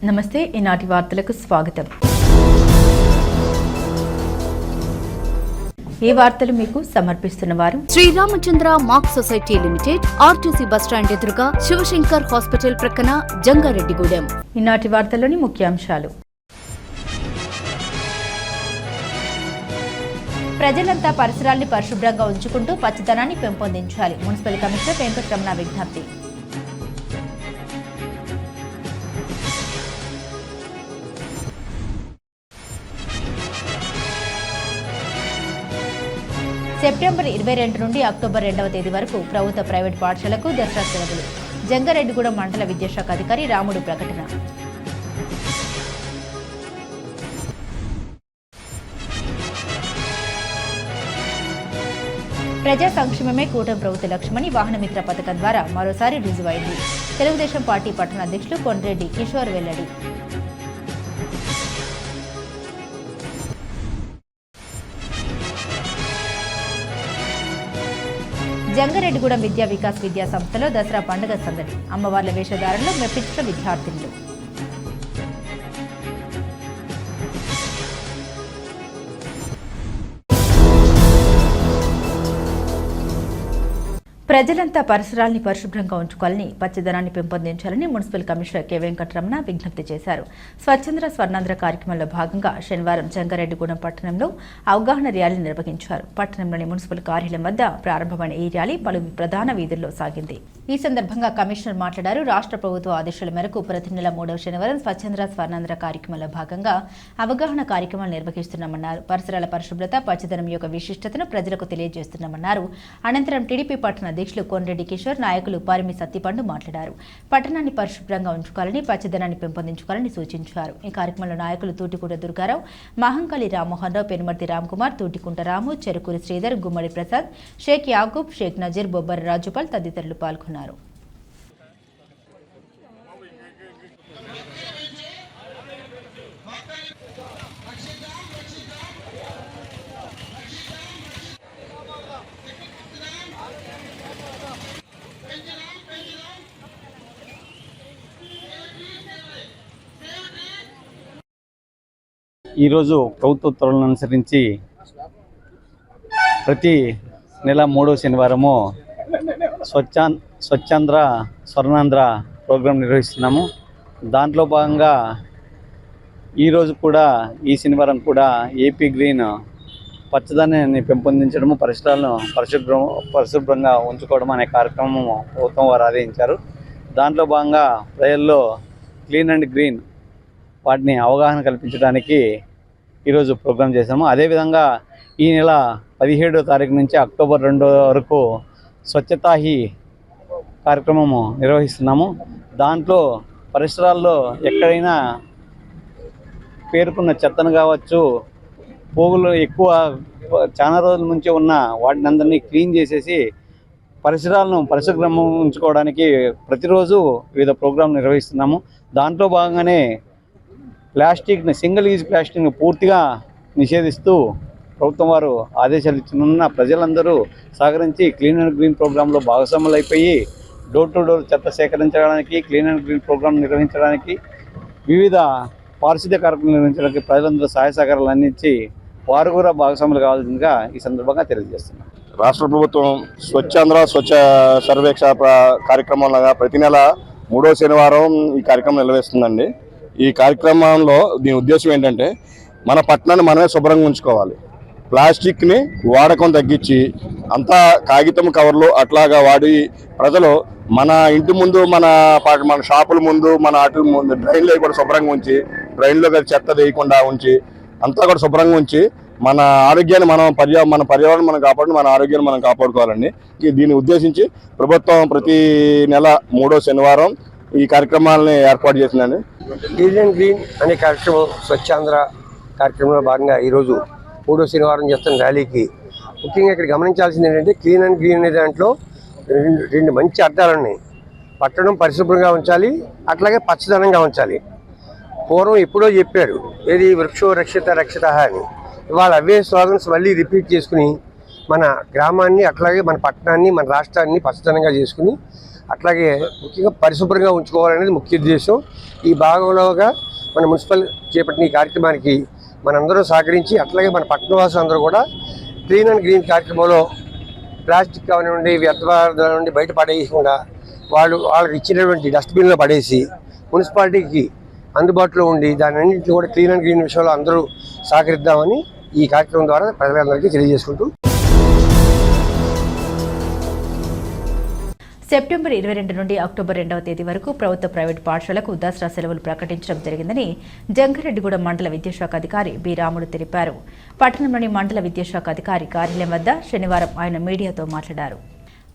నమస్తే ఈనాటి వార్తలకు స్వాగతం. ఈ వార్తలు మీకు సమర్పిస్తున్నవారు Sriramachandra mark society limited, RTC bus stand ఎదురుగా, శివశంకర్ హాస్పిటల్ ప్రక్కన, జంగారెడ్డిగూడెం. ఈనాటి వార్తల్లోని ముఖ్యాంశాలు. ప్రజలంతా పరిసరాల్ని పరిశుభ్రంగా ఉంచుకుంటూ పచ్చదనాన్ని పెంపొందించాలి. మున్సిపల్ కమిషనర్ వెంకటరమణ విజ్ఞప్తి. సెప్టెంబర్ 22 నుండి అక్టోబర్ 2వ తేదీ వరకు ప్రభుత్వ ప్రైవేట్ పాఠశాలకు దసరా సెలవులు. జంగారెడ్డిగూడెం మండల విద్యాశాఖ అధికారి రాముడు ప్రకటన. ప్రజా సంక్షేమమే కూటమి ప్రభుత్వ లక్ష్యమని వాహనమిత్ర పథకం ద్వారా మరోసారి రుజువైంది. తెలుగుదేశం పార్టీ పట్టణ అధ్యక్షులు కొండ్రెడ్డి కిషోర్ వెల్లడి. జంగారెడ్డిగూడెం విద్యా వికాస్ విద్యా సంస్థలో దసరా పండుగ సందడి. అమ్మవార్ల వేషధారణలో మెప్పించిన విద్యార్థులు. ప్రజలంతా పరిసరాల్ని పరిశుభ్రంగా ఉంచుకోవాలని, పచ్చదనాన్ని పెంపొందించాలని మున్సిపల్ కమిషనర్ కె వెంకటరమణ విజ్ఞప్తి చేశారు. స్వచ్ఛంద్ర స్వర్ణాంధ్ర కార్యక్రమంలో భాగంగా శనివారం జంగారెడ్డిగూడెం పట్టణంలో అవగాహన ర్యాలీ నిర్వహించారు. పట్టణంలోని మున్సిపల్ కార్యాలయం వద్ద ప్రారంభమైన ఈ ర్యాలీ పలు ప్రధాన వీధుల్లో సాగింది. ఈ సందర్భంగా కమిషనర్ మాట్లాడారు. రాష్ట్ర ప్రభుత్వ ఆదేశాల మేరకు ప్రతి నెల 3వ శనివారం స్వచ్ఛంద్ర స్వర్ణాంధ్ర కార్యక్రమంలో భాగంగా అవగాహన కార్యక్రమాలు నిర్వహిస్తున్నామన్నారు. పరిసరాల పరిశుభ్రత, పచ్చదనం యొక్క విశిష్టతను ప్రజలకు తెలియజేస్తున్నామన్నారు. అనంతరం టీడీపీ పట్టణ అధ్యక్షులు కొండ్రెడ్డి కిషోర్, నాయకులు పారిమి సత్తిపండు మాట్లాడారు. పట్టణాన్ని పరిశుభ్రంగా ఉంచుకోవాలని, పచ్చదనాన్ని పెంపొందించుకోవాలని సూచించారు. ఈ కార్యక్రమంలో నాయకులు తూటికుంట దుర్గారావు, మహంకాళి రామ్మోహన్ రావు, పెనుమర్తి రామ్కుమార్, తూటికుంట రాము, చెరుకూరి శ్రీధర్, గుమ్మడి ప్రసాద్, షేక్ యాగూబ్, షేక్ నజీర్, బొబ్బర్ రాజుపాల్ తదితరులు పాల్గొన్నారు. ఈరోజు ప్రభుత్వ ఉత్తర్వులను అనుసరించి ప్రతి నెల 3వ శనివారము స్వచ్ఛాంధ్ర స్వర్ణాంధ్ర ప్రోగ్రాం నిర్వహిస్తున్నాము. దాంట్లో భాగంగా ఈరోజు కూడా, ఈ శనివారం కూడా ఏపీ గ్రీన్ పచ్చదనాన్ని పెంపొందించడము, పరిసరాలను పరిశుభ్రంగా ఉంచుకోవడం అనే కార్యక్రమం ప్రభుత్వం వారు ఆదేశించారు. దాంట్లో భాగంగా ప్రజల్లో క్లీన్ అండ్ గ్రీన్ వాటిని అవగాహన కల్పించడానికి ఈరోజు ప్రోగ్రాం చేశాము. అదేవిధంగా ఈ నెల 17వ తారీఖు నుంచి అక్టోబర్ 2 వరకు స్వచ్ఛతా హీ కార్యక్రమము నిర్వహిస్తున్నాము. దాంట్లో పరిసరాల్లో ఎక్కడైనా పేరుకున్న చెత్తను కావచ్చు, పోగులు ఎక్కువ చాలా రోజుల నుంచి ఉన్న వాటిని అందరినీ క్లీన్ చేసేసి పరిసరాలను పరిశుభ్రంగా ఉంచుకోవడానికి ప్రతిరోజు వివిధ ప్రోగ్రాంలు నిర్వహిస్తున్నాము. దాంట్లో భాగంగానే ప్లాస్టిక్ని, సింగిల్ యూజ్ ప్లాస్టిక్ని పూర్తిగా నిషేధిస్తూ ప్రభుత్వం వారు ఆదేశాలు ఇచ్చిన ప్రజలందరూ సహకరించి క్లీన్ అండ్ గ్రీన్ ప్రోగ్రాంలో భాగస్వాములు అయిపోయి డోర్ టు డోర్ చెత్త సేకరించడానికి, క్లీన్ అండ్ గ్రీన్ ప్రోగ్రాం నిర్వహించడానికి, వివిధ పారిశుద్ధ్య కార్యక్రమాలు నిర్వహించడానికి ప్రజలందరూ సహాయ సహకారాలు అందించి వారు కూడా భాగస్వాములు కావాల్సిందిగా ఈ సందర్భంగా తెలియజేస్తున్నాం. రాష్ట్ర ప్రభుత్వం స్వచ్ఛాంధ్ర స్వచ్ఛ సర్వేక్షణ కార్యక్రమంలో ప్రతి నెల 3వ శనివారం ఈ కార్యక్రమం నిర్వహిస్తుందండి. ఈ కార్యక్రమంలో దీని ఉద్దేశం ఏంటంటే, మన పట్టణాన్ని మనమే శుభ్రంగా ఉంచుకోవాలి. ప్లాస్టిక్ని వాడకం తగ్గించి అంతా కాగితం కవర్లు అట్లాగా వాడి ప్రజలు మన ఇంటి ముందు, మన షాపుల ముందు, మన వాటి ముందు డ్రైన్లో కూడా శుభ్రంగా ఉంచి, డ్రైన్లో చెత్త వేయకుండా ఉంచి అంతా కూడా శుభ్రంగా ఉంచి మన ఆరోగ్యాన్ని మన పర్యావరణం మనం కాపాడుకుని మన ఆరోగ్యాన్ని మనం కాపాడుకోవాలండి. దీన్ని ఉద్దేశించి ప్రభుత్వం ప్రతి నెల 3వ శనివారం ఈ కార్యక్రమాలని ఏర్పాటు చేసిందండి. క్లీన్ అండ్ గ్రీన్ అనే కార్యక్రమం, స్వచ్ఛాంధ్ర కార్యక్రమంలో భాగంగా ఈరోజు 3వ శనివారం చేస్తున్న ర్యాలీకి ముఖ్యంగా ఇక్కడ గమనించాల్సింది ఏంటంటే, క్లీన్ అండ్ గ్రీన్ అనే దాంట్లో రెండు మంచి అర్థాలు ఉన్నాయి. పట్టణం పరిశుభ్రంగా ఉంచాలి, అట్లాగే పచ్చదనంగా ఉంచాలి. పూర్వం ఎప్పుడో చెప్పారు, ఏది వృక్షో రక్షిత రక్షిత అని. ఇవాళ అవే స్లోగన్స్ మళ్ళీ రిపీట్ చేసుకుని మన గ్రామాన్ని, అట్లాగే మన పట్టణాన్ని, మన రాష్ట్రాన్ని పచ్చదనంగా చేసుకుని అట్లాగే ముఖ్యంగా పరిశుభ్రంగా ఉంచుకోవాలనేది ముఖ్య ఉద్దేశం. ఈ భాగంలోగా మన మున్సిపల్ చేపట్టిన ఈ కార్యక్రమానికి మనందరూ సహకరించి, అట్లాగే మన పట్టణవాసులు అందరూ కూడా క్లీన్ అండ్ గ్రీన్ కార్యక్రమంలో ప్లాస్టిక్ కానివ్వండి, వ్యర్థాల నుండి బయట పడేయకుండా వాళ్ళకి ఇచ్చినటువంటి డస్ట్బిన్లో పడేసి మున్సిపాలిటీకి అందుబాటులో ఉండి దాని అన్నింటినీ కూడా క్లీన్ అండ్ గ్రీన్ విషయంలో అందరూ సహకరిద్దామని ఈ కార్యక్రమం ద్వారా ప్రజలందరికీ తెలియజేసుకుంటూ, సెప్టెంబర్ 22 నుండి అక్టోబర్ 2వ తేదీ వరకు ప్రభుత్వ ప్రైవేటు పాఠశాలకు దసరా సెలవులు ప్రకటించడం జరిగిందని జంగారెడ్డిగూడెం మండల విద్యాశాఖ అధికారి బి రాముడు తెలిపారు. పట్టణంలోని మండల విద్యాశాఖ అధికారి కార్యాలయం వద్ద శనివారం ఆయన మీడియాతో మాట్లాడారు.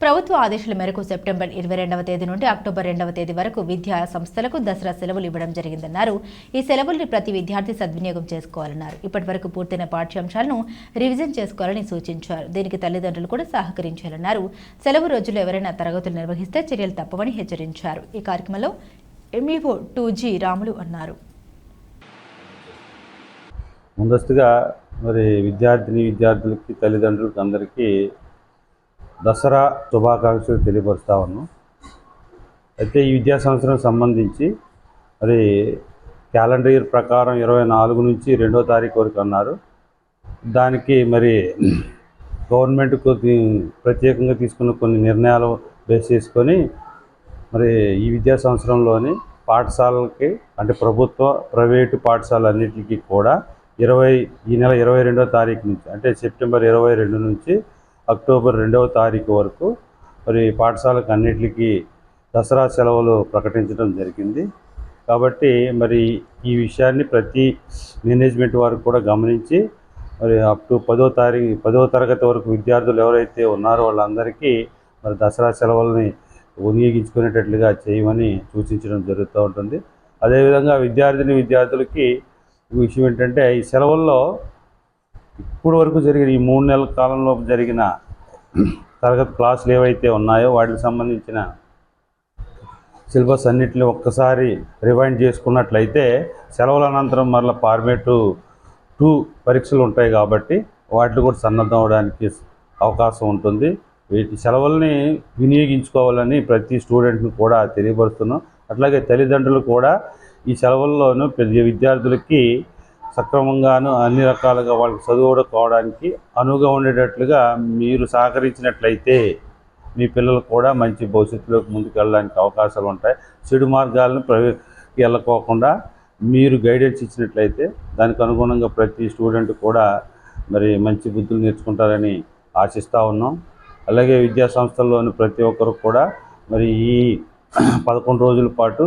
ప్రభుత్వ ఆదేశాల మేరకు సెప్టెంబర్ 22వ తేదీ నుండి అక్టోబర్ 2వ తేదీ వరకు విద్యా సంస్థలకు దసరా సెలవులు ఇవ్వడం జరిగిందన్నారు. ఈ సెలవుల్ని ప్రతి విద్యార్థి సద్వినియోగం చేసుకోవాలన్నారు. ఇప్పటి వరకు పూర్తయిన పాఠ్యాంశాలను రివిజన్ చేసుకోవాలని సూచించారు. దీనికి తల్లిదండ్రులు కూడా సహకరించాలన్నారు. సెలవు రోజుల్లో ఎవరైనా తరగతులు నిర్వహిస్తే చర్యలు తప్పవని హెచ్చరించారు. ఈ కార్యక్రమంలో ఎంఈఓ 2G రాములు అన్నారు. ముందస్తుగా మరి విద్యార్థులకి తల్లిదండ్రులకి అందరికీ దసరా శుభాకాంక్షలు తెలియపరుస్తా ఉన్నాం. అయితే ఈ విద్యా సంవత్సరం సంబంధించి మరి క్యాలెండర్ ఇయర్ ప్రకారం 24 నుంచి 2వ తారీఖు వరకు అన్నారు. దానికి మరి గవర్నమెంట్ ప్రత్యేకంగా తీసుకున్న కొన్ని నిర్ణయాలు బేస్ చేసుకొని మరి ఈ విద్యా సంవత్సరంలోని పాఠశాలలకి అంటే ప్రభుత్వ ప్రైవేటు పాఠశాలన్నింటికి కూడా ఈ నెల 22వ తారీఖు నుంచి అంటే సెప్టెంబర్ 22 నుంచి అక్టోబర్ 2వ తారీఖు వరకు మరి పాఠశాలకు అన్నిటికీ దసరా సెలవులు ప్రకటించడం జరిగింది. కాబట్టి మరి ఈ విషయాన్ని ప్రతి మేనేజ్మెంట్ వారు కూడా గమనించి మరి అప్ టు 10వ తరగతి వరకు విద్యార్థులు ఎవరైతే ఉన్నారో వాళ్ళందరికీ మరి దసరా సెలవులని వినియోగించుకునేటట్లుగా చేయమని సూచించడం జరుగుతూ ఉంటుంది. అదేవిధంగా విద్యార్థులకి విషయం ఏంటంటే ఈ సెలవుల్లో ఇప్పుడు వరకు జరిగిన ఈ 3 నెలల కాలంలో జరిగిన తరగతి క్లాసులు ఏవైతే ఉన్నాయో వాటికి సంబంధించిన సిలబస్ అన్నింటినీ ఒక్కసారి రివైండ్ చేసుకున్నట్లయితే సెలవుల అనంతరం మరలా ఫార్మేట్ 2 పరీక్షలు ఉంటాయి కాబట్టి వాటిని కూడా సన్నద్ధం అవడానికి అవకాశం ఉంటుంది. వీటి సెలవుల్ని వినియోగించుకోవాలని ప్రతి స్టూడెంట్ని కూడా తెలియపరుస్తున్నాం. అట్లాగే తల్లిదండ్రులు కూడా ఈ సెలవుల్లోనూ విద్యార్థులకి సక్రమంగాను అన్ని రకాలుగా వాళ్ళకి చదువుకోవడానికి అనువుగా ఉండేటట్లుగా మీరు సహకరించినట్లయితే మీ పిల్లలు కూడా మంచి భవిష్యత్తులోకి ముందుకు వెళ్ళడానికి అవకాశాలు ఉంటాయి. చెడు మార్గాలను వెళ్ళకోకుండా మీరు గైడెన్స్ ఇచ్చినట్లయితే దానికి అనుగుణంగా ప్రతి స్టూడెంట్ కూడా మరి మంచి బుద్ధులు నేర్చుకుంటారని ఆశిస్తూ ఉన్నాం. అలాగే విద్యా సంస్థల్లోని ప్రతి ఒక్కరు కూడా మరి ఈ 11 రోజుల పాటు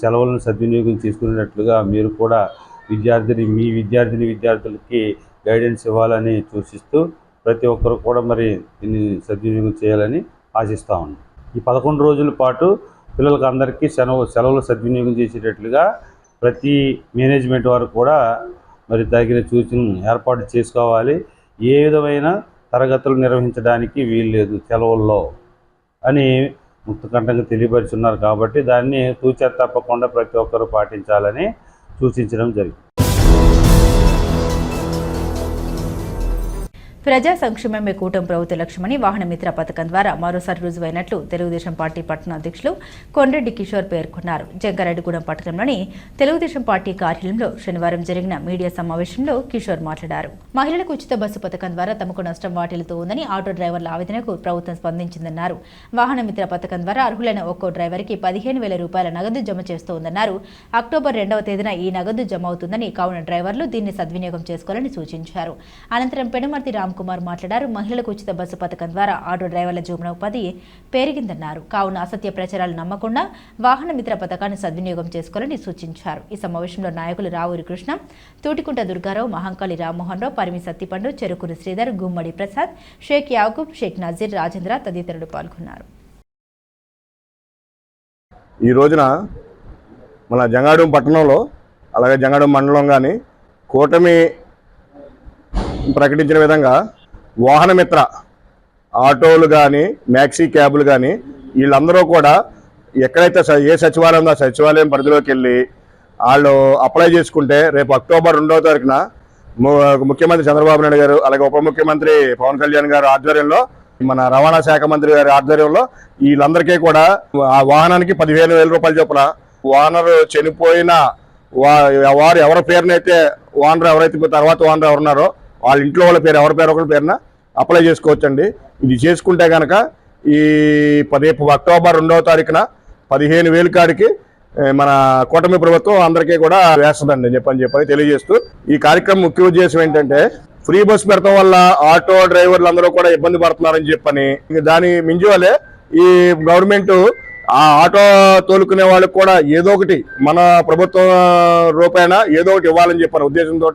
సెలవులను సద్వినియోగం చేసుకునేటట్లుగా మీరు కూడా విద్యార్థులకి గైడెన్స్ ఇవ్వాలని సూచిస్తూ ప్రతి ఒక్కరు కూడా మరి దీన్ని సద్వినియోగం చేయాలని ఆశిస్తూ ఉన్నాం. ఈ 11 రోజుల పాటు పిల్లలకి అందరికీ సెలవులు సద్వినియోగం చేసేటట్లుగా ప్రతి మేనేజ్మెంట్ వారు కూడా మరి తగిన సూచనలు ఏర్పాటు చేసుకోవాలి. ఏ విధమైన తరగతులు నిర్వహించడానికి వీల్లేదు సెలవుల్లో అని ముక్తకంఠంగా తెలియపరుచున్నారు. కాబట్టి దాన్ని తూచా తప్పకుండా ప్రతి ఒక్కరూ పాటించాలని సూచించడం జరిగింది. ప్రజా సంక్షేమమే కూటమి ప్రభుత్వ లక్ష్యమని వాహన మిత్ర పథకం ద్వారా మరోసారి రుజువైనట్లు తెలుగుదేశం పార్టీ పట్టణ అధ్యక్షులు కొండ్రెడ్డి కిషోర్ పేర్కొన్నారు. జంగారెడ్డిగూడెం పట్టణంలోని తెలుగుదేశం పార్టీ కార్యాలయంలో శనివారం జరిగిన మీడియా సమావేశంలో కిషోర్ మాట్లాడారు. మహిళలకు ఉచిత బస్సు పథకం ద్వారా తమకు నష్టం వాటిల్లుతూ ఉందని ఆటో డ్రైవర్ల ఆవేదనకు ప్రభుత్వం స్పందించిందన్నారు. వాహన మిత్ర పథకం ద్వారా అర్హులైన ఒక్కో డ్రైవర్కి 15,000 రూపాయల నగదు జమ చేస్తోందన్నారు. అక్టోబర్ 2వ తేదీన ఈ నగదు జమ అవుతుందని, కావున డ్రైవర్లు దీన్ని సద్వినియోగం చేసుకోవాలని సూచించారు. అనంతరం పెనుమర్తి కుమార్ మాట్లాడారు. మహిళలకు ఉచిత బస్సు పథకం ద్వారా ఆటో డ్రైవర్ల జీవనోపాధి పెరిగిందన్నారు. కావున అసత్య ప్రచారాలు నమ్మకుండా వాహన మిత్ర పథకాన్ని సద్వినియోగం చేసుకోవాలని సూచించారు. ఈ సమావేశంలో నాయకులు రావూరి కృష్ణ, తూటికుంట దుర్గారావు, మహంకాళి రామ్మోహన్ రావు, పరిమి సత్తిపండు, చెరుకూరి శ్రీధర్, గుమ్మడి ప్రసాద్, షేక్ యాకూబ్, షేక్ నజీర్, రాజేంద్ర తదితరులు పాల్గొన్నారు. ఈ రోజున మన జంగారెడ్డిగూడెం పట్టణంలో అలాగే జంగారెడ్డిగూడెం మండలం కానీ కూటమి ప్రకటించిన విధంగా వాహనమిత్ర ఆటోలు కానీ మ్యాక్సీ క్యాబులు కానీ వీళ్ళందరూ కూడా ఎక్కడైతే ఏ సచివాలయం ఉందో ఆ సచివాలయం పరిధిలోకి వెళ్ళి వాళ్ళు అప్లై చేసుకుంటే రేపు అక్టోబర్ 2వ తారీఖున ముఖ్యమంత్రి చంద్రబాబు నాయుడు గారు అలాగే ఉప ముఖ్యమంత్రి పవన్ కళ్యాణ్ గారు ఆధ్వర్యంలో మన రవాణా శాఖ మంత్రి గారి ఆధ్వర్యంలో వీళ్ళందరికీ కూడా ఆ వాహనానికి 15,000 రూపాయల చొప్పున ఓనర్ చనిపోయిన వారు ఎవరి పేరునైతే ఓనర్ ఎవరైతే తర్వాత ఓనర్ ఎవరున్నారో వాళ్ళ ఇంట్లో వాళ్ళ పేరు ఎవరి పేరు ఒకరి పేరున అప్లై చేసుకోవచ్చండి. ఇది చేసుకుంటే కనుక ఈ అక్టోబర్ 2వ తారీఖున 15,000 కాడికి మన కూటమి ప్రభుత్వం అందరికీ కూడా వేస్తుందండి చెప్పని తెలియజేస్తూ, ఈ కార్యక్రమం ముఖ్య ఉద్దేశం ఏంటంటే ఫ్రీ బస్ పెడతాం వల్ల ఆటో డ్రైవర్లు అందరూ కూడా ఇబ్బంది పడుతున్నారని చెప్పని, దాని మించి వల్లే ఈ గవర్నమెంట్ ఆ ఆటో తోలుకునే వాళ్ళకి కూడా ఏదో ఒకటి మన ప్రభుత్వం రూపాయన ఏదో ఒకటి ఇవ్వాలని చెప్పిన ఉద్దేశంతో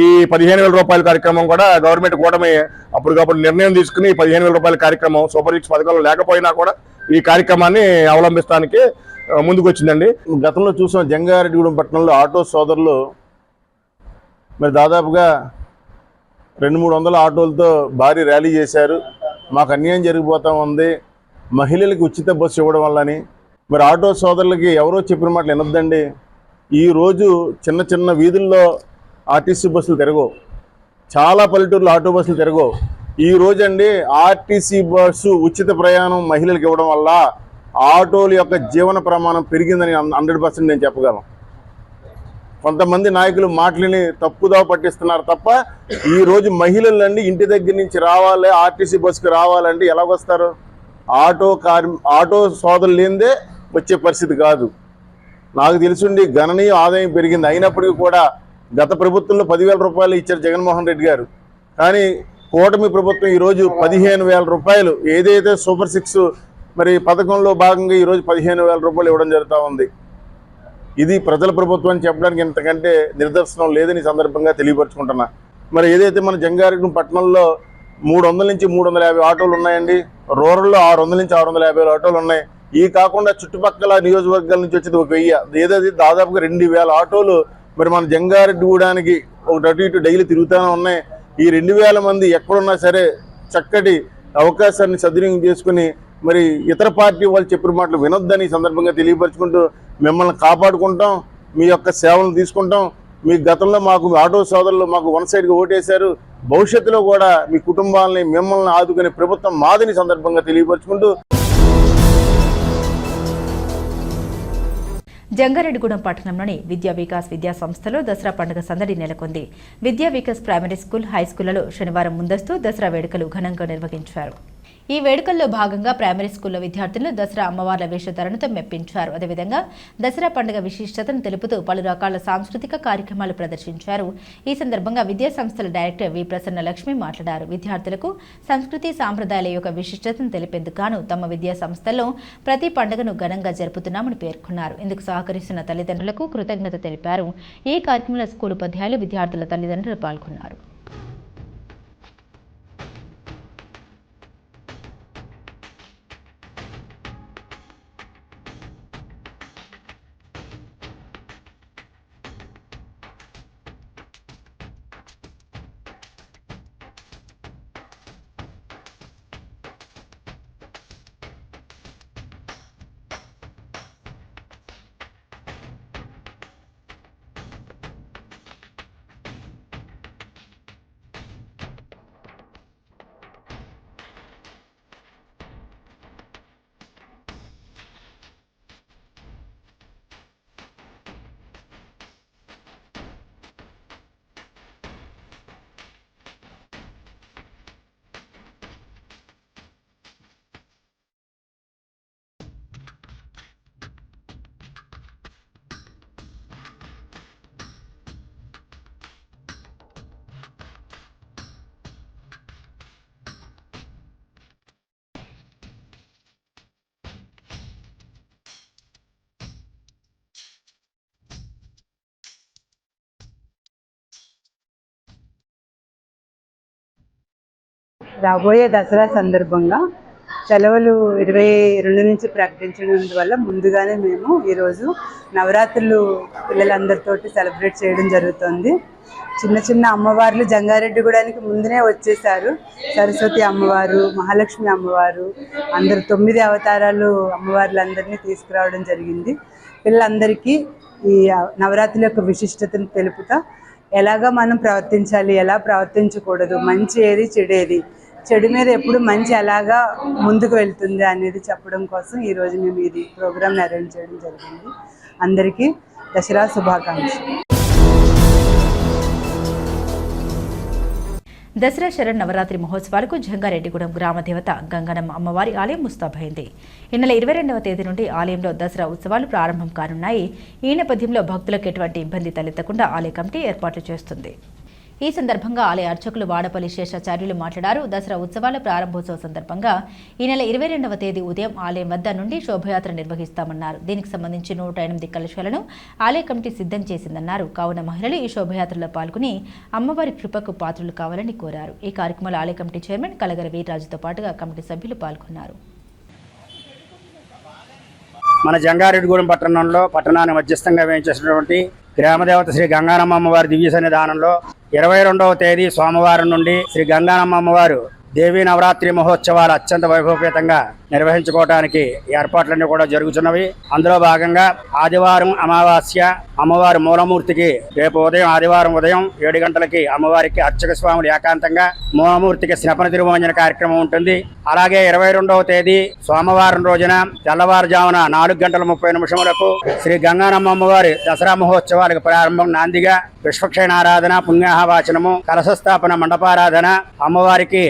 ఈ 15,000 రూపాయల కార్యక్రమం కూడా గవర్నమెంట్ కూటమి అప్పటికప్పుడు నిర్ణయం తీసుకుని 15,000 రూపాయల కార్యక్రమం సూపర్ సిక్స్ పథకాలు లేకపోయినా కూడా ఈ కార్యక్రమాన్ని అవలంబిస్తానికి ముందుకు వచ్చిందండి. గతంలో చూసాం జంగారెడ్డిగూడెం పట్టణంలో ఆటో సోదరులు మరి దాదాపుగా 200-300 ఆటోలతో భారీ ర్యాలీ చేశారు. మాకు అన్యాయం జరిగిపోతా ఉంది, మహిళలకు ఉచిత బస్సు ఇవ్వడం వల్లని. మరి ఆటో సోదరులకి ఎవరో చెప్పిన మాటలు వినొద్దండి. ఈరోజు చిన్న చిన్న వీధుల్లో ఆర్టీసీ బస్సులు తిరగవు, చాలా పల్లెటూరులో ఆటో బస్సులు తిరగవు. ఈ రోజు అండి ఆర్టీసీ బస్సు ఉచిత ప్రయాణం మహిళలకు ఇవ్వడం వల్ల ఆటోల యొక్క జీవన ప్రమాణం పెరిగిందని 100% నేను చెప్పగలను. కొంతమంది నాయకులు మాటలని తప్పుదావ పట్టిస్తున్నారు తప్ప ఈరోజు మహిళలండి ఇంటి దగ్గర నుంచి రావాలి, ఆర్టీసీ బస్సుకి రావాలంటే ఎలాగొస్తారు? ఆటో సోదరులు లేనిదే వచ్చే పరిస్థితి కాదు. నాకు తెలుసుండి గణనీయ ఆదాయం పెరిగింది. అయినప్పటికీ కూడా గత ప్రభుత్వంలో 10,000 రూపాయలు ఇచ్చారు జగన్మోహన్ రెడ్డి గారు. కానీ కూటమి ప్రభుత్వం ఈరోజు 15,000 రూపాయలు ఏదైతే సూపర్ సిక్స్ మరి పథకంలో భాగంగా ఈరోజు 15,000 రూపాయలు ఇవ్వడం జరుగుతూ ఉంది. ఇది ప్రజల ప్రభుత్వం అని చెప్పడానికి ఇంతకంటే నిదర్శనం లేదని సందర్భంగా తెలియపరుచుకుంటున్నా. మరి ఏదైతే మన జంగారెడ్డి పట్టణంలో 300 నుంచి 350 ఆటోలు ఉన్నాయండి, రూరల్లో 600 నుంచి 650 ఆటోలు ఉన్నాయి. ఈ కాకుండా చుట్టుపక్కల నియోజకవర్గాల నుంచి వచ్చేది 1000, ఏదైతే దాదాపుగా 2,000 ఆటోలు మరి మన జంగారెడ్డిగూడానికి అటు ఇటు డైలీ తిరుగుతూనే ఉన్నాయి. ఈ 2,000 మంది ఎక్కడున్నా సరే చక్కటి అవకాశాన్ని సద్వినియోగం చేసుకుని మరి ఇతర పార్టీ వాళ్ళు చెప్పిన మాటలు వినొద్దని సందర్భంగా తెలియపరుచుకుంటూ మిమ్మల్ని కాపాడుకుంటాం, మీ యొక్క సేవలను తీసుకుంటాం. మీ గతంలో మాకు ఆటో సోదరులు మాకు వన్ సైడ్గా ఓటేశారు, భవిష్యత్తులో కూడా మీ కుటుంబాలని మిమ్మల్ని ఆదుకునే ప్రభుత్వం మాదని సందర్భంగా తెలియపరుచుకుంటూ జంగారెడ్డిగూడెం పట్టణంలోని విద్యా వికాస్ విద్యా సంస్థలో దసరా పండుగ సందడి నెలకొంది. విద్యా వికాస్ ప్రైమరీ స్కూల్, హై స్కూళ్లలో శనివారం ముందస్తు దసరా వేడుకలు ఘనంగా నిర్వహించారు. ఈ వేడుకల్లో భాగంగా ప్రైమరీ స్కూల్లో విద్యార్థులను దసరా అమ్మవార్ల వేషధారణతో మెప్పించారు. అదేవిధంగా దసరా పండుగ విశిష్టతను తెలుపుతూ పలు రకాల సాంస్కృతిక కార్యక్రమాలు ప్రదర్శించారు. ఈ సందర్భంగా విద్యా సంస్థల డైరెక్టర్ వి ప్రసన్న లక్ష్మి మాట్లాడారు. విద్యార్థులకు సంస్కృతి సాంప్రదాయాల యొక్క విశిష్టతను తెలిపేందుకు తమ విద్యా సంస్థల్లో ప్రతి పండుగను ఘనంగా జరుపుతున్నామని పేర్కొన్నారు. ఇందుకు సహకరిస్తున్న తల్లిదండ్రులకు కృతజ్ఞత తెలిపారు. ఈ కార్యక్రమంలో స్కూల్ ఉపాధ్యాయులు, విద్యార్థుల తల్లిదండ్రులు పాల్గొన్నారు. రాబోయే దసరా సందర్భంగా సెలవులు 22 నుంచి ప్రకటించడం వల్ల ముందుగానే మేము ఈరోజు నవరాత్రులు పిల్లలందరితోటి సెలబ్రేట్ చేయడం జరుగుతుంది. చిన్న చిన్న అమ్మవార్లు జంగారెడ్డిగూడానికి ముందునే వచ్చేసారు. సరస్వతి అమ్మవారు, మహాలక్ష్మి అమ్మవారు, అందరు 9 అవతారాలు అమ్మవార్లందరినీ తీసుకురావడం జరిగింది. పిల్లలందరికీ ఈ నవరాత్రుల యొక్క విశిష్టతను తెలుపుతా ఎలాగా మనం ప్రవర్తించాలి, ఎలా ప్రవర్తించకూడదు, మంచి ఏది చెడేది, చెడు మీద ఎప్పుడు మంచి ఎలాగా ముందుకు వెళ్తుంది అనేది చెప్పడం కోసం ఈరోజు మేము ఇది ప్రోగ్రామ్ని అరేంజ్ చేయడం జరిగింది. అందరికీ దసరా శుభాకాంక్షలు. దసరా శరన్నవరాత్రి మహోత్సవాలకు జంగారెడ్డిగూడెం గ్రామ దేవత గంగనమ్మ అమ్మవారి ఆలయం ముస్తాబైంది. ఈ నెల 22వ తేదీ నుండి ఆలయంలో దసరా ఉత్సవాలు ప్రారంభం కానున్నాయి. ఈ నేపథ్యంలో భక్తులకు ఎటువంటి ఇబ్బంది తలెత్తకుండా ఆలయ కమిటీ ఏర్పాట్లు చేస్తుంది. ఈ సందర్భంగా ఆలయ అర్చకులు వాడపల్లి శేషాచార్యులు మాట్లాడారు. దసరా ఉత్సవాల ప్రారంభోత్సవ సందర్భంగా ఈ నెల 22వ తేదీ ఉదయం ఆలయం వద్ద నుండి శోభయాత్ర నిర్వహిస్తామన్నారు. దీనికి సంబంధించి 108 కలశాలను ఆలయ కమిటీ సిద్ధం చేసిందన్నారు. కావున మహిళలు ఈ శోభయాత్రలో పాల్గొని అమ్మవారి కృపకు పాత్రలు కావాలని కోరారు. ఈ కార్యక్రమంలో ఆలయ కమిటీ చైర్మన్ కలగర వీర్రాజుతో పాటుగా కమిటీ సభ్యులు పాల్గొన్నారు. మన జంగారెడ్డిగూడెం పట్టణాన్ని మధ్యస్థంగా వేయించేసినటువంటి గ్రామదేవత శ్రీ గంగానమ్మ అమ్మవారి దివ్య సన్నిధానంలో 22వ తేదీ సోమవారం నుండి శ్రీ గంగానమ్మ అమ్మవారు దేవీ నవరాత్రి మహోత్సవాలు అత్యంత వైభవపేతంగా నిర్వహించుకోవడానికి ఏర్పాట్లన్నీ కూడా జరుగుతున్నవి. అందులో భాగంగా ఆదివారం అమావాస్య అమ్మవారి మూలమూర్తికి రేపు ఉదయం ఆదివారం ఉదయం 7 గంటలకి అమ్మవారికి అర్చక స్వాములు ఏకాంతంగా మూలమూర్తికి స్నపన తిరుమంజన కార్యక్రమం ఉంటుంది. అలాగే 22వ తేదీ సోమవారం రోజున తెల్లవారుజామున 4:30 శ్రీ గంగానమ్మ అమ్మవారి దసరా మహోత్సవాలకు ప్రారంభం నాందిగా విశ్వక్షేణారాధన, పుణ్యాహవాచనము, కలశస్థాపన, మండపారాధన, అమ్మవారికి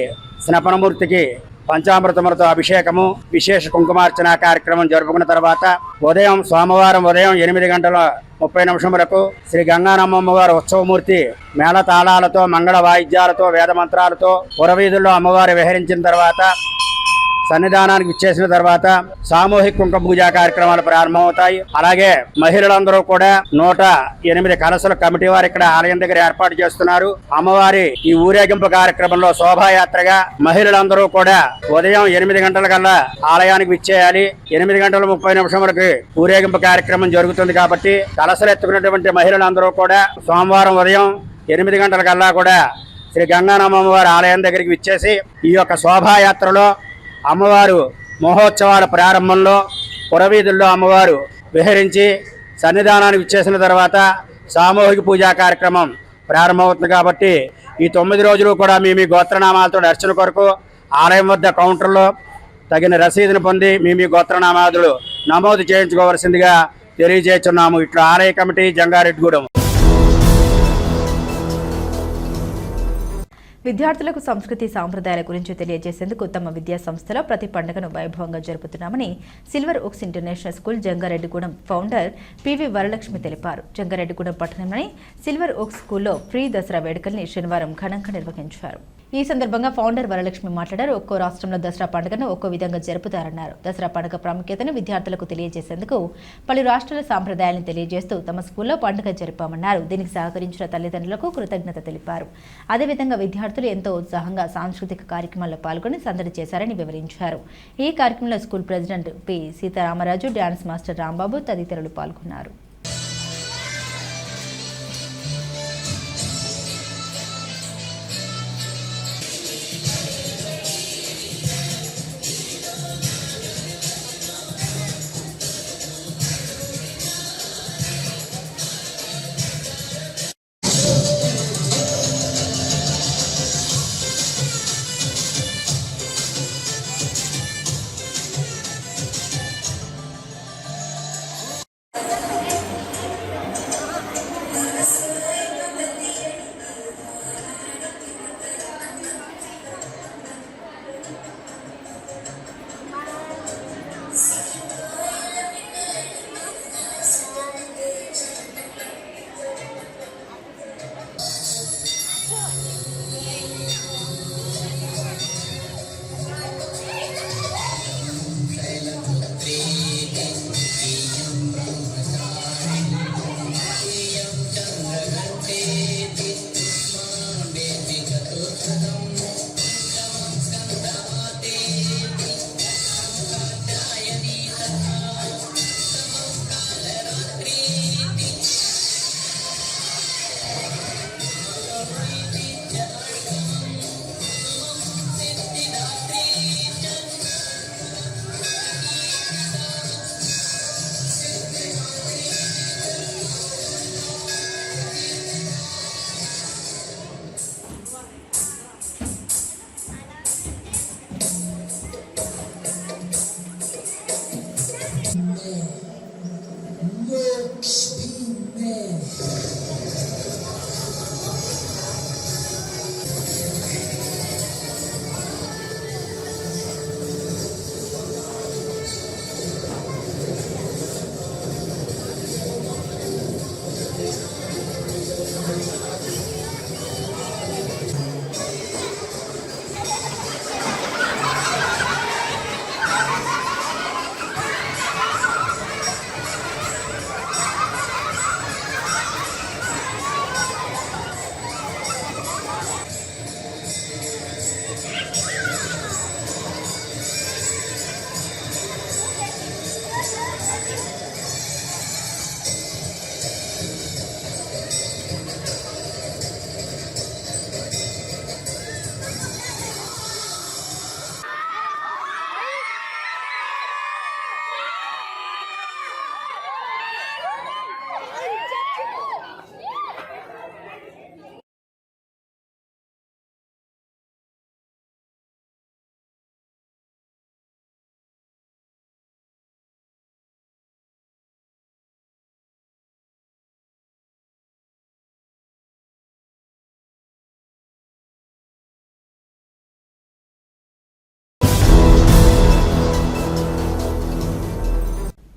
స్నపనమూర్తికి పంచామృతములతో అభిషేకము, విశేష కుంకుమార్చన కార్యక్రమం జరుపుకున్న తర్వాత సోమవారం ఉదయం 8:30 శ్రీ గంగానమ్మ అమ్మవారి ఉత్సవమూర్తి మేళతాళాలతో, మంగళ వాయిద్యాలతో, వేద మంత్రాలతో పురవీధుల్లో అమ్మవారు విహరించిన తర్వాత సన్నిధానానికి ఇచ్చేసిన తర్వాత సామూహిక కుంకుమ పూజా కార్యక్రమాలు ప్రారంభమవుతాయి. అలాగే మహిళలందరూ కూడా 108 కలశల కమిటీ వారు ఇక్కడ ఆలయం దగ్గర ఏర్పాటు చేస్తున్నారు. అమ్మవారి ఈ ఊరేగింపు కార్యక్రమంలో శోభాయాత్రగా మహిళలందరూ కూడా ఉదయం 8 గంటలకల్లా ఆలయానికి విచ్చేయాలి. 8:30 ఊరేగింపు కార్యక్రమం జరుగుతుంది కాబట్టి కలశలు ఎత్తుకున్నటువంటి మహిళలందరూ కూడా సోమవారం ఉదయం 8 గంటలకల్లా కూడా శ్రీ గంగానమ్మ అమ్మవారి ఆలయం దగ్గరికి విచ్చేసి ఈ యొక్క శోభాయాత్రలో అమ్మవారు మహోత్సవాల ప్రారంభంలో పురవీధుల్లో అమ్మవారు విహరించి సన్నిధానానికి ఇచ్చేసిన తర్వాత సామూహిక పూజా కార్యక్రమం ప్రారంభమవుతుంది. కాబట్టి ఈ 9 రోజులు కూడా మీ గోత్రనామాలతో దర్శన కొరకు ఆలయం వద్ద కౌంటర్లో తగిన రసీదును పొంది మీ గోత్రనామాదులు నమోదు చేయించుకోవాల్సిందిగా తెలియజేస్తున్నాము. ఇట్లా ఆలయ కమిటీ జంగారెడ్డిగూడెం. విద్యార్థులకు సంస్కృతి సాంప్రదాయాల గురించి తెలియజేసేందుకు తమ విద్యా సంస్థలో ప్రతి పండుగను వైభవంగా జరుపుతున్నామని silver oaks international school Jangareddygudem founder PV Varalakshmi తెలిపారు. జంగారెడ్డిగూడెం పట్టణంలోని సిల్వర్ ఓక్స్ స్కూల్లో ప్రీ దసరా వేడుకల్ని శనివారం ఘనంగా నిర్వహించారు. ఈ సందర్భంగా ఫౌండర్ వరలక్ష్మి మాట్లాడారు. ఒక్కో రాష్ట్రంలో దసరా పండుగను ఒక్కో విధంగా జరుపుతారన్నారు. దసరా పండుగ ప్రాముఖ్యతను విద్యార్థులకు తెలియజేసేందుకు పలు రాష్ట్రాల సాంప్రదాయాలను తెలియజేస్తూ తమ స్కూల్లో పండుగ జరిపామన్నారు. దీనికి సహకరించిన తల్లిదండ్రులకు కృతజ్ఞత తెలిపారు. అదేవిధంగా విద్యార్థులు ఎంతో ఉత్సాహంగా సాంస్కృతిక కార్యక్రమాల్లో పాల్గొని సందడి చేశారని వివరించారు. ఈ కార్యక్రమంలో school president P Sitaramaraju, dance master Rambabu తదితరులు పాల్గొన్నారు.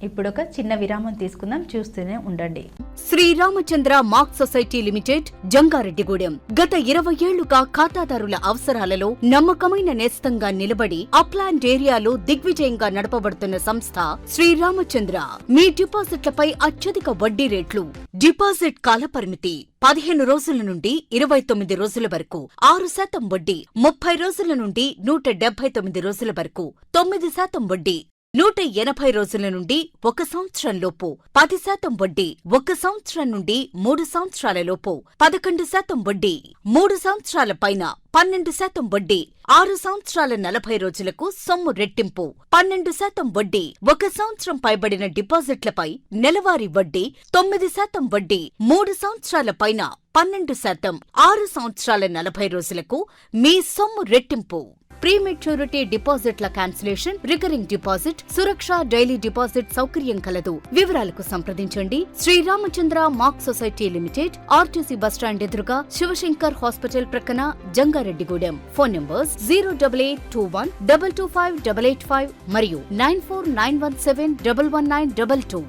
ఇప్పుడొక చిన్న విరామం తీసుకుందాం, చూస్తూనే ఉండండి. Sriramachandra mark society limited, Jangareddygudem. గత 20 ఏళ్లుగా ఖాతాదారుల అవసరాలలో నమ్మకమైన నేస్తంగా నిలబడి అప్లాండ్ ఏరియాలో దిగ్విజయంగా నడపబడుతున్న సంస్థ శ్రీరామచంద్ర. మీ డిపాజిట్లపై అత్యధిక వడ్డీ రేట్లు, డిపాజిట్ కాలపరిమితి 15 రోజుల నుండి 29 రోజుల వరకు, 6% వడ్డీ, 30 రోజుల నుండి 179 రోజుల వరకు, 9% వడ్డీ, 180 రోజుల నుండి 1 సంవత్సరం లోపు, 10% వడ్డీ, 1 సంవత్సరం నుండి 3 సంవత్సరాల లోపు, 11% వడ్డీ, 3 సంవత్సరాల పైన 12% వడ్డీ, 6 సంవత్సరాల 40 రోజులకు సొమ్ము రెట్టింపు, 12% వడ్డీ, 1 సంవత్సరం పైబడిన డిపాజిట్లపై నెలవారీ వడ్డీ, 9% వడ్డీ, 3 సంవత్సరాల పైన 12%, 6 సంవత్సరాల 40 రోజులకు మీ సొమ్ము రెట్టింపు. ప్రీమెచ్యూరిటీ డిపాజిట్ల cancellation, recurring deposit, Suraksha daily deposit సౌకర్యం కలదు. వివరాలకు సంప్రదించండి. Sriramachandra mark society limited, RTC bus stand ఎదురుగా, శివశంకర్ హాస్పిటల్ ప్రక్కన, జంగారెడ్డిగూడెం. ఫోన్ నంబర్స్ 08821 225 885 మరియు 9491711922.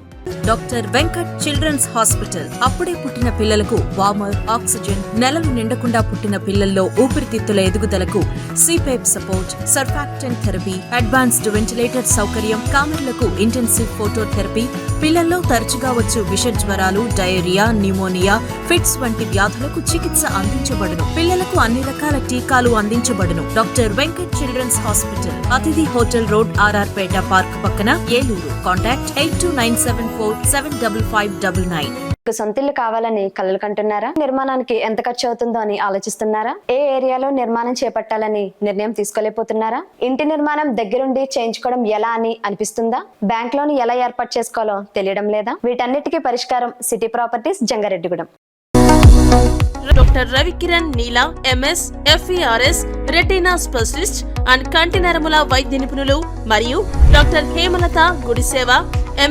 Doctor Venkat children's hospital. అప్పుడే పుట్టిన పిల్లలకు వార్మర్, ఆక్సిజన్, నెలలు నిండకుండా పుట్టిన పిల్లల్లో ఊపిరితిత్తుల ఎదుగుదలకు CPAP support, surfactant therapy, advanced ventilator సౌకర్యం, కామెర్లకు ఇంటెన్సివ్ ఫోటోథెరపీ, పిల్లల్లో తరచుగా వచ్చు విష జ్వరాలు, డయేరియా, న్యూమోనియా, ఫిట్స్ వంటి వ్యాధులకు చికిత్స అందించబడును. పిల్లలకు అన్ని రకాల టీకాలు అందించబడును. డాక్టర్ వెంకట్ చిల్డ్రన్స్ హాస్పిటల్, అతిథి హోటల్ రోడ్, ఆర్ఆర్పేట పార్క్ పక్కన, ఏలూరు. కాంటాక్ట్ 8297475599. సొంతిల్లు కావాలని కలలు కంటున్నారా? నిర్మాణానికి ఎంత ఖర్చు అవుతుందో అని ఆలోచిస్తున్నారా? ఏ ఏరియాలో నిర్మాణం చేపట్టాలని నిర్ణయం తీసుకోలేకపోతున్నారా? ఇంటి నిర్మాణం దగ్గరుండి చేయించుకోవడం ఎలా అని అనిపిస్తుందా? బ్యాంక్ లోన్ ఎలా ఏర్పాటు చేసుకోవాలో తెలియడం లేదా? వీటన్నిటికీ పరిష్కారం city properties, Jangareddygudem. Doctor Ravikiran Neela, MS, FERS, retina specialist and కంటి నరముల వైద్య నిపుణులు మరియు doctor Hemalatha Gudiseva,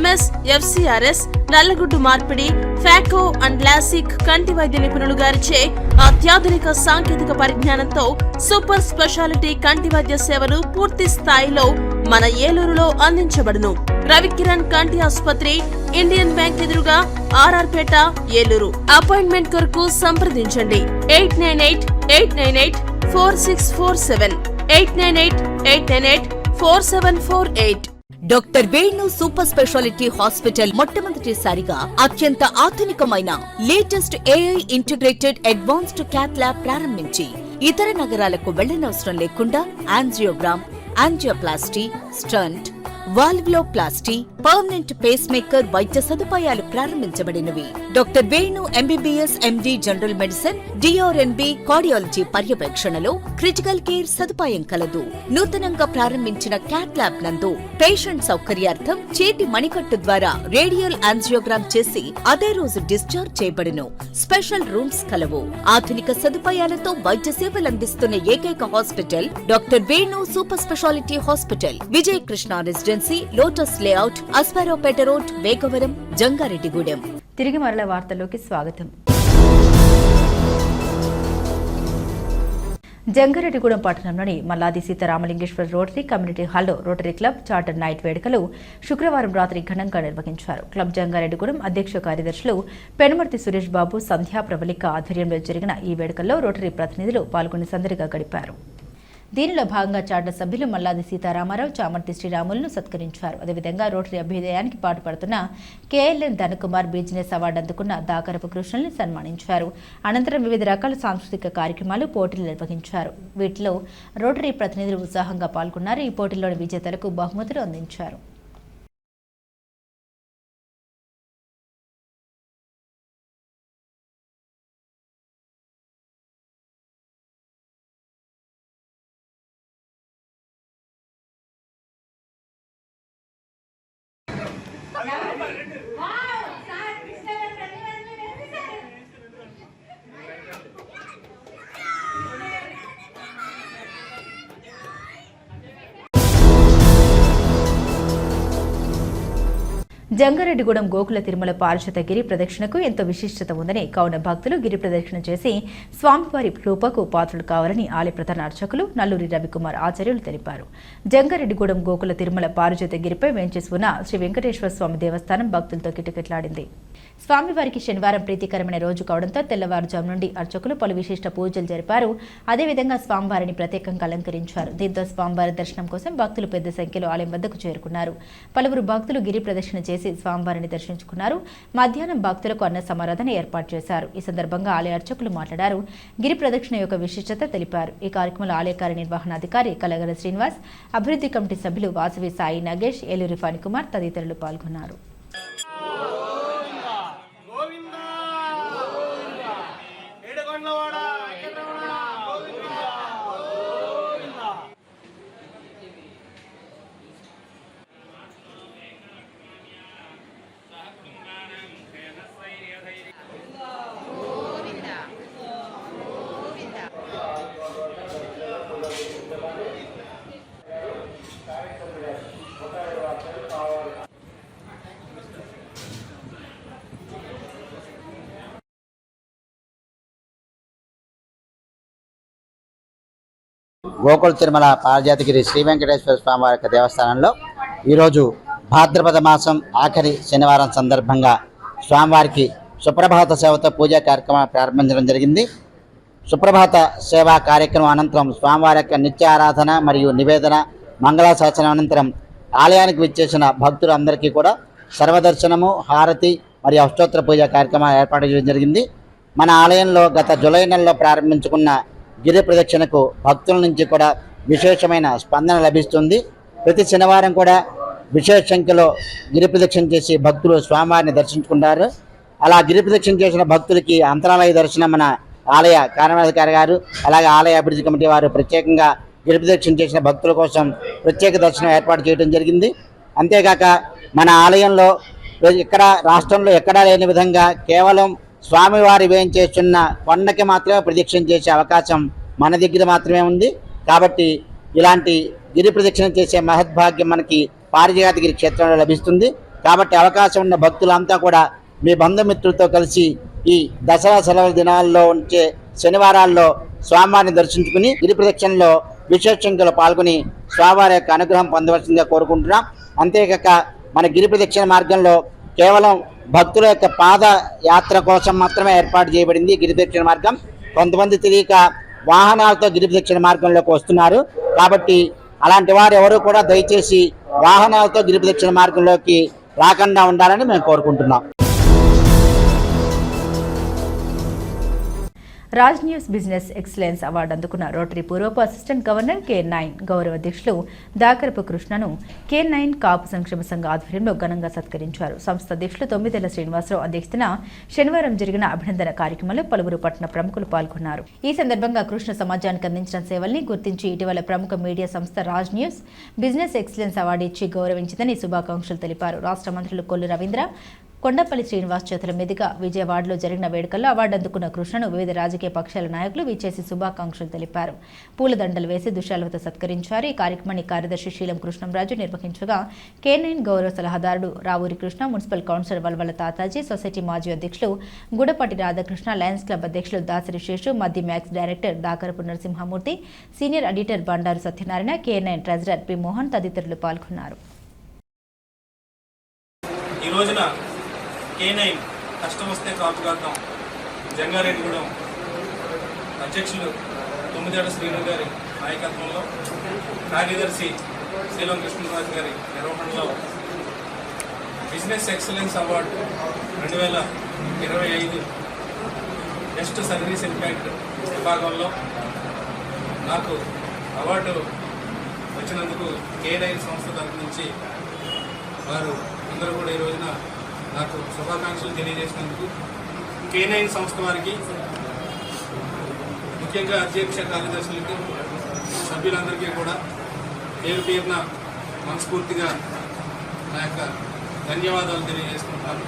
MS, FCRS, నల్లగుడ్డు మార్పిడి, ఫాకో అండ్ లాసిక్ కంటి వైద్య నిపుణులు గారిచే అత్యాధునిక సాంకేతిక పరిజ్ఞానంతో సూపర్ స్పెషాలిటీ కంటి వైద్య సేవలు పూర్తి స్థాయిలో మన ఏలూరులో అందించబడును. రవికిరణ్ కంటి ఆసుపత్రి, ఇండియన్ బ్యాంక్ ఎదురుగా, ఆర్ఆర్పేట, ఏలూరు. అపాయింట్మెంట్ కొరకు సంప్రదించండి 898-898-4647, 898-898-4748. Doctor Venu super speciality hospital మొట్టమొదటిసారిగా అత్యంత ఆధునికమైన latest AI integrated advanced cath lab ప్రారంభించి ఇతర నగరాలకు వెళ్లనవసరం లేకుండా angiogram, angioplasty, stent, valvuloplasty, permanent pacemaker వైద్య సదుపాయాలు ప్రారంభించబడినవి. Doctor Venu MBBS MD general medicine, DRNB cardiology పర్యవేక్షణలో క్రిటికల్ కేర్ సదుపాయం కలదు. నూతనంగా ప్రారంభించిన క్యాత్ ల్యాబ్ నందు పేషెంట్ సౌకర్యార్థం చేతి మణికట్టు ద్వారా రేడియల్ యాంజియోగ్రామ్ చేసి అదే రోజు డిశ్చార్జ్ చేయబడును. స్పెషల్ రూమ్స్ కలవు. ఆధునిక సదుపాయాలతో వైద్య సేవలందిస్తున్న ఏకైక hospital doctor Venu super speciality hospital, Vijaya Krishna residency, lotus layout, Asparopeta road, Vegavaram, Jangareddygudem. తిరిగి మరల వార్తల్లోకి స్వాగతం. జంగారెడ్డిగూడెం పట్టణంలోని మల్లాది సీతారామలింగేశ్వర రోటరీ కమ్యూనిటీ హాల్లో రోటరీ క్లబ్ చార్టర్ నైట్ వేడుకలు శుక్రవారం రాత్రి ఘనంగా నిర్వహించారు. క్లబ్ జంగారెడ్డిగూడెం అధ్యక్ష కార్యదర్శులు పెనుమర్తి సురేష్ బాబు, సంధ్యా ప్రబలిక ఆధ్వర్యంలో జరిగిన ఈ వేడుకల్లో రోటరీ ప్రతినిధులు పాల్గొని సందడిగా గడిపారు. దీనిలో భాగంగా చార్టర్ సభ్యులు మల్లాది సీతారామారావు, చామర్తి శ్రీరాములను సత్కరించారు. అదేవిధంగా రోటరీ అభ్యుదయానికి పాటుపడుతున్న KLN ధనకుమార్ బిజినెస్ అవార్డు అందుకున్న దాకరపు కృష్ణల్ని సన్మానించారు. అనంతరం వివిధ రకాల సాంస్కృతిక కార్యక్రమాలు, పోటీలు నిర్వహించారు. వీటిలో రోటరీ ప్రతినిధులు ఉత్సాహంగా పాల్గొన్నారు. ఈ పోటీల్లోని విజేతలకు బహుమతులు అందించారు. జంగారెడ్డిగూడెం గోకుల తిరుమల పారిశుద్ధ గిరి ప్రదక్షిణకు ఎంతో విశిష్టత ఉందని, కావున భక్తులు గిరి ప్రదక్షిణ చేసి స్వామివారి కృపకు పాత్రులు కావాలని ఆలయ ప్రధాన అర్చకులు నల్లూరి రవికుమార్ ఆచార్యులు తెలిపారు. జంగారెడ్డిగూడెం గోకుల తిరుమల పారిశుద్ధ గిరిపై వేంచేసి ఉన్న శ్రీ వెంకటేశ్వర స్వామి దేవస్థానం భక్తులతో కిటకిటలాడింది. స్వామివారికి శనివారం ప్రీతికరమైన రోజు కావడంతో తెల్లవారుజాము నుండి అర్చకులు పలు విశిష్ట పూజలు జరిపారు. అదేవిధంగా స్వామివారిని ప్రత్యేకంగా అలంకరించారు. దీంతో స్వామివారి దర్శనం కోసం భక్తులు పెద్ద సంఖ్యలో ఆలయం వద్దకు చేరుకున్నారు. పలువురు భక్తులు గిరి ప్రదక్షిణ చేసి స్వామివారిని దర్శించుకున్నారు. మధ్యాహ్నం భక్తులకు అన్న సమారాధన ఏర్పాటు చేశారు. ఈ సందర్భంగా ఆలయ అర్చకులు మాట్లాడారు. గిరి ప్రదక్షిణ యొక్క విశిష్టత తెలిపారు. ఈ కార్యక్రమంలో ఆలయ కార్యనిర్వహణాధికారి కలగల శ్రీనివాస్, అభివృద్ధి కమిటీ సభ్యులు వాసవి సాయి నాగేష్, ఏలూరి ఫణికుమార్ తదితరులు పాల్గొన్నారు. గోకుల తిరుమల పారిజాతగిరి శ్రీ వెంకటేశ్వర స్వామి వారి దేవస్థానంలో ఈరోజు భాద్రపద మాసం ఆఖరి శనివారం సందర్భంగా స్వామివారికి సుప్రభాత సేవతో పూజా కార్యక్రమాన్ని ప్రారంభించడం జరిగింది. సుప్రభాత సేవా కార్యక్రమం అనంతరం స్వామివారి యొక్క నిత్య ఆరాధన మరియు నివేదన మంగళాశాసనం అనంతరం ఆలయానికి విచ్చేసిన భక్తులందరికీ కూడా సర్వదర్శనము, హారతి మరియు అష్టోత్తర పూజా కార్యక్రమాన్ని ఏర్పాటు చేయడం జరిగింది. మన ఆలయంలో గత జూలై నెలలో ప్రారంభించుకున్న గిరి ప్రదక్షిణకు భక్తుల నుంచి కూడా విశేషమైన స్పందన లభిస్తుంది. ప్రతి శనివారం కూడా విశేష సంఖ్యలో గిరి ప్రదక్షిణ చేసి భక్తులు స్వామివారిని దర్శించుకుంటారు. అలా గిరి ప్రదక్షిణ చేసిన భక్తులకి అంతరాలయ దర్శనం మన ఆలయ కార్యనిర్వహణాధికారి గారు, అలాగే ఆలయ అభివృద్ధి కమిటీ వారు ప్రత్యేకంగా గిరి ప్రదక్షిణ చేసిన భక్తుల కోసం ప్రత్యేక దర్శనం ఏర్పాటు చేయడం జరిగింది. అంతేకాక మన ఆలయంలో ఇక్కడ రాష్ట్రంలో ఎక్కడా లేని విధంగా కేవలం స్వామివారి వేయించేస్తున్న కొండకి మాత్రమే ప్రదక్షిణ చేసే అవకాశం మన దగ్గర మాత్రమే ఉంది. కాబట్టి ఇలాంటి గిరి ప్రదక్షిణ చేసే మహద్భాగ్యం మనకి పారిజాతగిరి క్షేత్రంలో లభిస్తుంది. కాబట్టి అవకాశం ఉన్న భక్తులంతా కూడా మీ బంధుమిత్రులతో కలిసి ఈ దసరా సెలవుల దినాల్లో ఉంచే శనివారాల్లో స్వామివారిని దర్శించుకుని గిరి ప్రదక్షిణలో విశేష సంఖ్యలో పాల్గొని స్వామివారి యొక్క అనుగ్రహం పొందవలసిందిగా కోరుకుంటున్నాం. అంతేకాక మన గిరి ప్రదక్షిణ మార్గంలో కేవలం భక్తుల యొక్క పాద యాత్ర కోసం మాత్రమే ఏర్పాటు చేయబడింది గిరి ప్రదక్షిణ మార్గం. కొంతమంది తెలియక వాహనాలతో గిరి ప్రదక్షిణ మార్గంలోకి వస్తున్నారు. కాబట్టి అలాంటి వారు ఎవరు కూడా దయచేసి వాహనాలతో గిరి ప్రదక్షిణ మార్గంలోకి రాకుండా ఉండాలని మేము కోరుకుంటున్నాం. Raj news business excellence award అందుకున్న రోటరీ పూర్వపు అసిస్టెంట్ గవర్నర్ K9 గౌరవ అధ్యక్షులు దాకరపు కృష్ణను K9 కాపు సంక్షేమ సంఘ ఆధ్వర్యంలో ఘనంగా సత్కరించారు. సంస్థ అధ్యక్షులు తొమ్మిదేళ్ల శ్రీనివాసరావు అధ్యక్షతన శనివారం జరిగిన అభినందన కార్యక్రమంలో పలువురు పట్టణ ప్రముఖులు పాల్గొన్నారు. ఈ సందర్భంగా కృష్ణ సమాజానికి అందించిన సేవల్ని గుర్తించి ఇటీవల ప్రముఖ మీడియా సంస్థ Raj news business excellence award ఇచ్చి గౌరవించిందని శుభాకాంక్షలు తెలిపారు. రాష్ట్ర మంత్రులు కొల్లు రవీంద్ర, కొండపల్లి శ్రీనివాస్ చేతుల మీదుగా విజయవాడలో జరిగిన వేడుకల్లో అవార్డు అందుకున్న కృష్ణను వివిధ రాజకీయ పక్షాల నాయకులు విచ్చేసి శుభాకాంక్షలు తెలిపారు. పూలదండలు వేసి దుశాలతో సత్కరించారు. ఈ కార్యక్రమాన్ని కార్యదర్శి శీలం కృష్ణంరాజు నిర్వహించగా K9 గౌరవ సలహాదారుడు Ravuri Krishna, municipal councillor Valvala Tataji, society మాజీ అధ్యక్షులు గుడపాటి రాధాకృష్ణ, లయన్స్ క్లబ్ అధ్యక్షులు దాసరి శేషు, మధ్య max director Dakarapu Narasimhamurthy, senior editor Bandaru Satyanarayana, K9 treasurer P Mohan తదితరులు పాల్గొన్నారు. K9 కష్టం వస్తే కాపు కాద్దాం జంగారెడ్డిగూడెం అధ్యక్షులు తొమ్మిదేళ్ల శ్రీను గారి నాయకత్వంలో, కార్యదర్శి శీలం కృష్ణరాజు గారి నిర్వహణలో business excellence award 2025 best service impact విభాగంలో నాకు అవార్డు వచ్చినందుకు K9 సంస్థ తరఫు నుంచి వారు అందరూ కూడా ఈ రోజున నాకు శుభాకాంక్షలు తెలియజేసినందుకు K9 సంస్థ వారికి, ముఖ్యంగా అధ్యక్ష కార్యదర్శులకి, సభ్యులందరికీ కూడా పేరు పేరున మనస్ఫూర్తిగా నా యొక్క ధన్యవాదాలు తెలియజేసుకుంటున్నాను.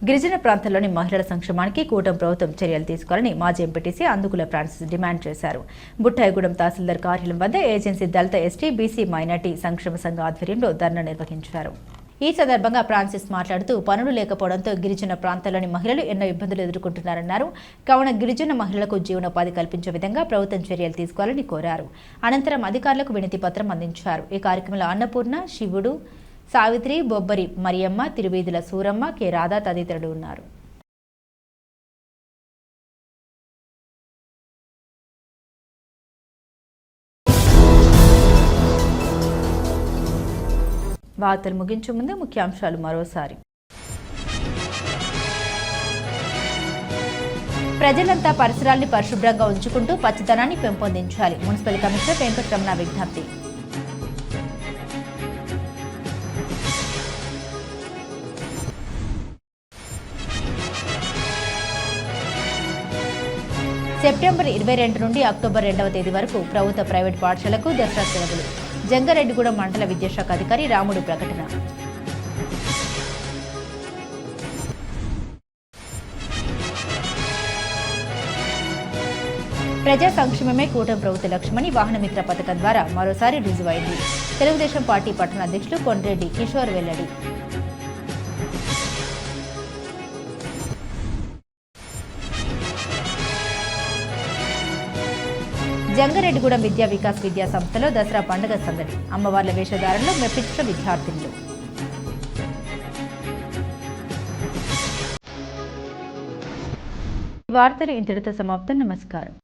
గిరిజన ప్రాంతాల్లోని మహిళల సంక్షేమానికి కూటమి ప్రభుత్వం చర్యలు తీసుకోవాలని మాజీ ఎంపీటీసీ అందుకుల ఫ్రాన్సిస్ డిమాండ్ చేశారు. బుట్టాయిగూడెం తహసీల్దార్ కార్యాలయం వద్ద ఏజెన్సీ దళిత ఎస్టీ బీసీ మైనార్టీ సంక్షేమ సంఘ ఆధ్వర్యంలో ధర్నా నిర్వహించారు. ఈ సందర్భంగా ఫ్రాన్సిస్ మాట్లాడుతూ పనులు లేకపోవడంతో గిరిజన ప్రాంతాల్లోని మహిళలు ఎన్నో ఇబ్బందులు ఎదుర్కొంటున్నారన్నారు. కావున గిరిజన మహిళలకు జీవనోపాధి కల్పించే విధంగా ప్రభుత్వం చర్యలు తీసుకోవాలని కోరారు. అనంతరం అధికారులకు వినతి పత్రం అందించారు. ఈ కార్యక్రమంలో అన్నపూర్ణ, శివుడు, సావిత్రి, బొబ్బరి మరియమ్మ, తిరువీధుల సూరమ్మ, కె రాధా తదితరులు ఉన్నారు. వార్తలు ముగించే ముందు ముఖ్యాంశాలు మరోసారి. ప్రజలంతా పరిసరాల్ని పరిశుభ్రంగా ఉంచుకుంటూ పచ్చదనాన్ని పెంపొందించాలి. మున్సిపల్ కమిషనర్ వెంకటరమణ విజ్ఞప్తి. సెప్టెంబర్ 22 నుండి అక్టోబర్ 2వ తేదీ వరకు ప్రభుత్వ ప్రైవేట్ పాఠశాలకు దసరా సెలవులు. జంగారెడ్డిగూడెం మండల విద్యాశాఖ అధికారి రాముడు ప్రకటన. ప్రజా సంక్షేమమే కూటమి ప్రభుత్వ లక్ష్యమని వాహన మిత్ర పథకం ద్వారా మరోసారి రుజువైంది. తెలుగుదేశం పార్టీ పట్టణ అధ్యక్షులు కొండ్రెడ్డి కిషోర్ వెల్లడి. జంగారెడ్డిగూడెం విద్యా వికాస్ విద్యా సంస్థలో దసరా పండుగ సందడి. అమ్మవార్ల వేషధారణలో మెప్పించిన విద్యార్థులు. వార్తలు ఇంతటితో సమాప్తం. నమస్కారం.